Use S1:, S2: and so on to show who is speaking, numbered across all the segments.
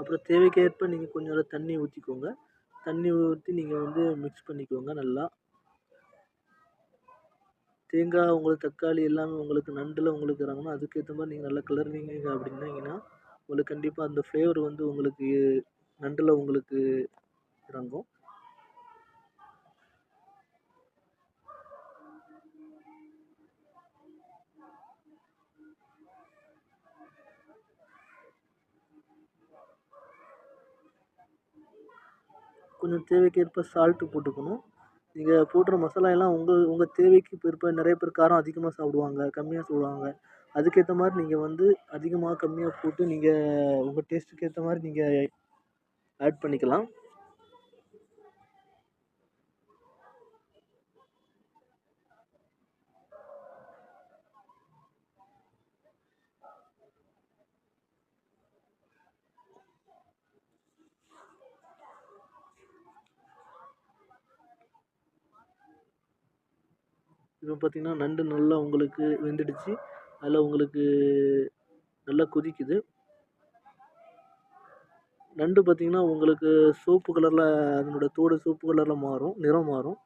S1: அப்புறம் தேவைக்கேற்ப நீங்கள் கொஞ்சம் தண்ணி ஊற்றிக்கோங்க. தண்ணி ஊற்றி நீங்கள் வந்து மிக்ஸ் பண்ணிக்கோங்க நல்லா. தேங்காய் உங்களுக்கு தக்காளி எல்லாமே உங்களுக்கு நண்டில் உங்களுக்கு இறங்கணும். அதுக்கேற்ற மாதிரி நீங்கள் நல்லா கிளறினீங்க அப்படின்னீங்கன்னா உங்களுக்கு கண்டிப்பாக அந்த ஃப்ளேவர் வந்து உங்களுக்கு நண்டில் உங்களுக்கு இறங்கும். கொஞ்சம் தேவைக்கேற்ப சால்ட்டு போட்டுக்கணும். நீங்கள் போடுற மசாலா எல்லாம் உங்கள் தேவைக்கு ஏற்ப நிறைய பேர் காரம் அதிகமாக சாப்பிடுவாங்க, கம்மியாக சாப்பிடுவாங்க. அதுக்கேற்ற மாதிரி நீங்கள் வந்து அதிகமாக கம்மியாக போட்டு நீங்கள் உங்கள் டேஸ்ட்டுக்கு ஏற்ற மாதிரி நீங்கள் ஆட் பண்ணிக்கலாம். இப்போ பார்த்தீங்கன்னா நண்டு நல்லா உங்களுக்கு வெந்துடுச்சு. அதில் உங்களுக்கு நல்லா கொதிக்குது. நண்டு பார்த்தீங்கன்னா உங்களுக்கு சோப்பு கலரில் அதனோட தோடு சோப்பு கலரில் மாறும், நிறம் மாறும்.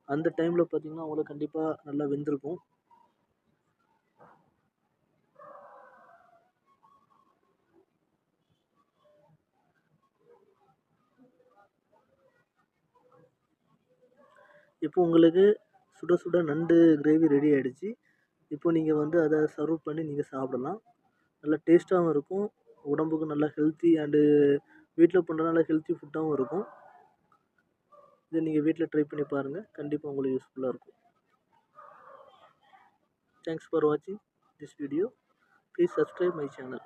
S1: அந்த டைமில் பார்த்தீங்கன்னா உங்களுக்கு கண்டிப்பாக நல்லா வெந்திருக்கும். இப்போ உங்களுக்கு சுட சுட நண்டு கிரேவி ரெடி ஆகிடுச்சு. இப்போ நீங்கள் வந்து அதை சர்வ் பண்ணி நீங்கள் சாப்பிடலாம். நல்லா டேஸ்ட்டாகவும் இருக்கும், உடம்புக்கு நல்லா ஹெல்த்தி அண்டு வீட்டில் பண்ணுறதுனால ஹெல்த்தி ஃபுட்டாகவும் இருக்கும். இதை நீங்கள் வீட்டில் ட்ரை பண்ணி பாருங்கள், கண்டிப்பாக உங்களுக்கு யூஸ்ஃபுல்லாக இருக்கும். தேங்க்ஸ் ஃபார் வாட்சிங் this video. Please subscribe my channel.